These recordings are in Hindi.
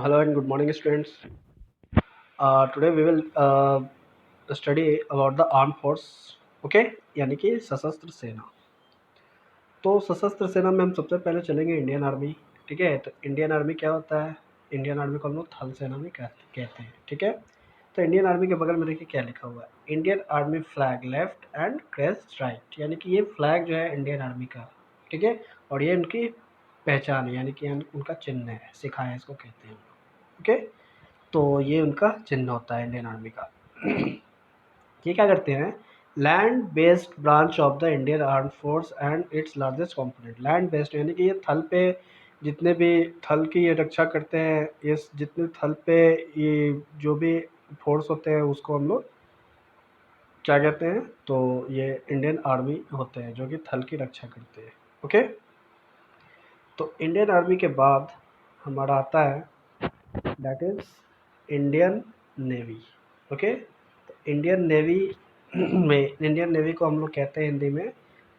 Hello and good morning, students. Today we will study about the armed force. Okay, यानी कि सशस्त्र सेना. तो सशस्त्र सेना में हम सबसे पहले चलेंगे इंडियन आर्मी. ठीक है, तो इंडियन आर्मी क्या होता है? इंडियन आर्मी को हम लोग थल सेना भी कहते हैं. ठीक है, तो इंडियन आर्मी के बगल में देखिए क्या लिखा हुआ है, Indian army flag left and crest right. यानी कि ये फ्लैग जो है इंडियन आर्मी का. ठीक है, और ये उनकी पहचान है, यानी कि उनका चिन्ह है, सिखाया इसको कहते हैं. ओके, तो ये उनका चिन्ह होता है इंडियन आर्मी का. ये क्या करते हैं? Land based branch of the Indian arm force and its largest component. Land based यानी कि ये थल पे, जितने भी थल की ये रक्षा करते हैं, ये जितने थल पे ये जो भी फोर्स होते हैं उसको हम लोग क्या कहते हैं? तो ये इंडियन आर्मी होते हैं जो कि थल की रक्षा करते हैं. ओके, तो इंडियन आर्मी के बाद हमारा आता है that is Indian navy. Okay, तो इंडियन नेवी में इंडियन नेवी को हम लोग कहते हैं हिंदी में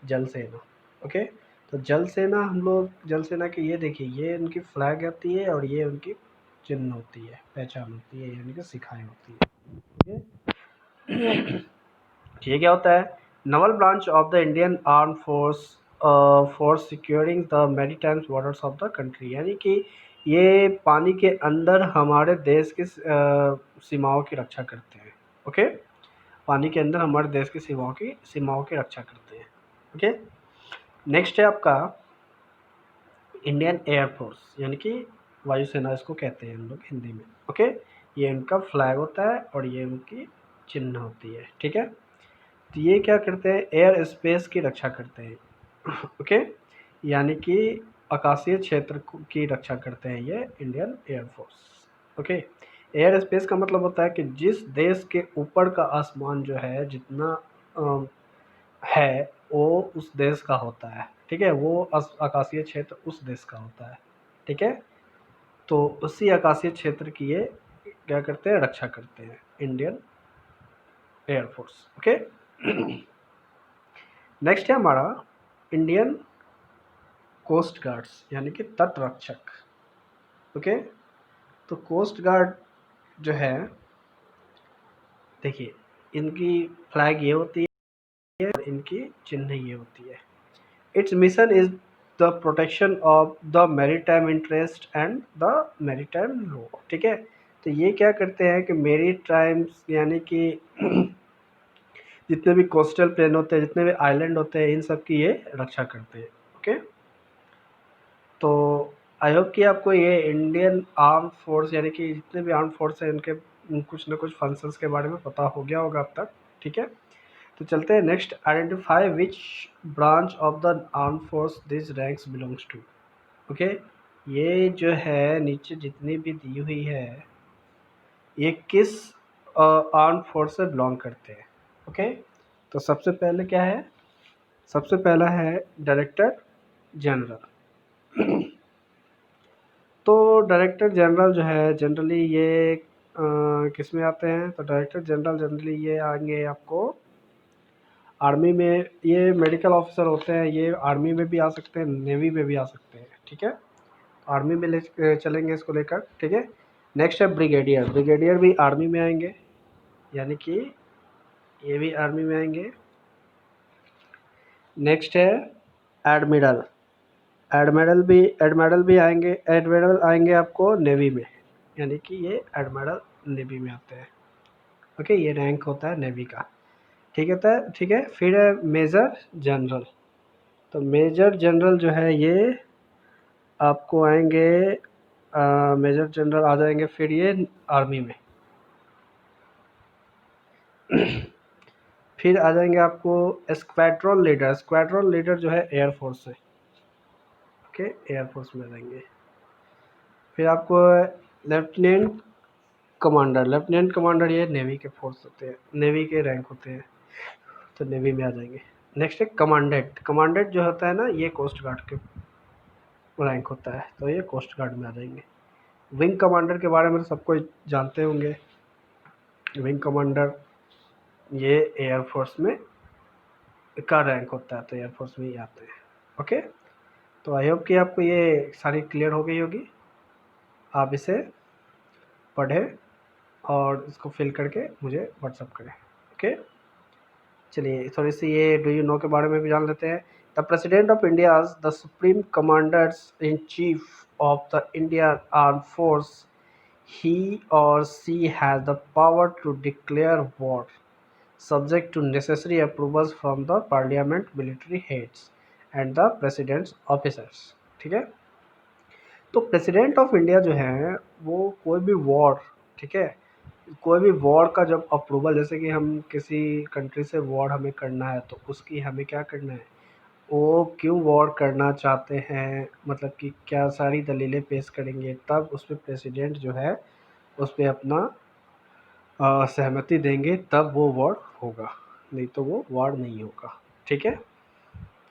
जल सेना. ओके, तो जल सेना हम लोग जल सेना की ये देखिए, ये उनकी फ्लैग होती है और ये उनकी चिन्ह होती है, पहचान होती है, यानी कि सिखाई होती है. ओके, ये क्या होता है? Naval branch of the Indian arm force for securing the maritime borders of the country. यानी कि ये पानी के अंदर हमारे देश की सीमाओं की रक्षा करते हैं. ओके, पानी के अंदर हमारे देश की सीमाओं की रक्षा करते हैं. ओके, नेक्स्ट है आपका इंडियन एयरफोर्स, यानी कि वायुसेना इसको कहते हैं हम लोग हिंदी में. ओके, ये इनका फ्लैग होता है और ये उनकी चिन्ह होती है. ठीक है, तो ये क्या करते हैं? एयर स्पेस की रक्षा करते हैं. ओके, यानी कि आकाशीय क्षेत्र की रक्षा करते हैं ये Indian air force. Okay, air space का मतलब होता है कि जिस देश के ऊपर का आसमान जो है जितना है वो उस देश का होता है. ठीक है, वो आकाशीय क्षेत्र उस देश का होता है. ठीक है, तो उसी आकाशीय क्षेत्र की ये क्या करते हैं? रक्षा करते हैं इंडियन एयरफोर्स. ओके, नेक्स्ट है हमारा इंडियन कोस्ट गार्ड्स, यानी कि तट रक्षक. ओके, तो कोस्ट गार्ड जो है देखिए, इनकी फ्लैग ये होती है और इनकी चिन्ह ये होती है. It's mission is the protection of the maritime interest and the maritime law. ठीक है, तो ये क्या करते हैं कि मैरीटाइम्स यानी कि जितने भी कोस्टल प्लेन होते हैं, जितने भी आइलैंड होते हैं, इन सब की ये रक्षा करते हैं. ओके, तो आई होप कि आपको ये इंडियन आर्म फोर्स यानी कि जितने भी आर्म फोर्स हैं इनके कुछ ना कुछ फंक्शंस के बारे में पता हो गया होगा अब तक. ठीक है, तो चलते हैं next. Identify which branch of the arm force this ranks belongs to. Okay, ये जो है नीचे जितनी भी दी हुई है ये किस आर्म फोर्स से बिलोंग करते हैं. ओके, तो सबसे पहले क्या है? सबसे पहला है डायरेक्टर जनरल. तो डायरेक्टर जनरल जो है जनरली ये किस में आते हैं? तो डायरेक्टर जनरल जनरली ये आएंगे आपको आर्मी में. ये मेडिकल ऑफिसर होते हैं, ये आर्मी में भी आ सकते हैं, नेवी में भी आ सकते हैं. ठीक है, आर्मी में ले चलेंगे इसको लेकर. ठीक है, नेक्स्ट है ब्रिगेडियर. ब्रिगेडियर भी आर्मी में आएंगे, यानी कि ये भी आर्मी में आएंगे. नेक्स्ट है एडमिरल. एडमिरल भी आएंगे. एडमिरल आएंगे आपको नेवी में, यानी कि ये एडमिरल नेवी में आते हैं. ओके, ये रैंक होता है नेवी का. ठीक है, ठीक है. फिर है मेजर जनरल. तो मेजर जनरल जो है ये आपको आएंगे, मेजर जनरल आ जाएंगे फिर ये आर्मी में. फिर आ जाएंगे आपको स्क्वाड्रन लीडर. स्क्वाड्रन लीडर जो है एयरफोर्स से. ओके, एयरफोर्स में आ जाएंगे. फिर आपको लेफ्टिनेंट कमांडर. लेफ्टिनेंट कमांडर ये नेवी के फोर्स होते हैं, नेवी के रैंक होते हैं, तो नेवी में आ जाएंगे. नेक्स्ट है कमांडेंट. कमांडेंट जो होता है ना, ये कोस्ट गार्ड के रैंक होता है, तो ये कोस्ट गार्ड में आ जाएंगे. विंग कमांडर के बारे में तो सबको जानते होंगे. विंग कमांडर ये एयरफोर्स में का रैंक होता है, तो एयरफोर्स में ही आते हैं. ओके, तो आई होप कि आपको ये सारी क्लियर हो गई होगी. आप इसे पढ़ें और इसको फिल करके मुझे व्हाट्सअप करें। ओके, चलिए थोड़ी सी ये डू यू नो के बारे में भी जान लेते हैं। The president of India the supreme commanders in chief of the Indian arm force, he or she has the power to declare war subject to necessary approvals from the parliament, military heads and the president's officers। ठीक है, तो प्रेसिडेंट ऑफ इंडिया जो है वो कोई भी वॉर, ठीक है, कोई भी वॉर का जब अप्रूवल, जैसे कि हम किसी कंट्री से वॉर हमें करना है तो उसकी हमें क्या करना है, वो क्यों वॉर करना चाहते हैं, मतलब कि क्या सारी दलीलें पेश करेंगे, तब उस पर प्रेसिडेंट जो है उस पर अपना सहमति देंगे, तब वो वॉर होगा, नहीं तो वो वॉर नहीं होगा। ठीक है,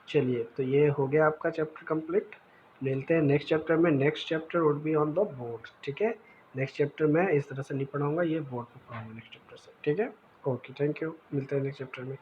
चलिए तो ये हो गया आपका चैप्टर कंप्लीट। मिलते हैं नेक्स्ट चैप्टर में। Next chapter would be on the board. ठीक है, नेक्स्ट चैप्टर मैं इस तरह से नहीं पढ़ाऊंगा, ये बोर्ड पे पढ़ाऊंगा नेक्स्ट चैप्टर से। ठीक है, ओके, थैंक यू, मिलते हैं नेक्स्ट चैप्टर में।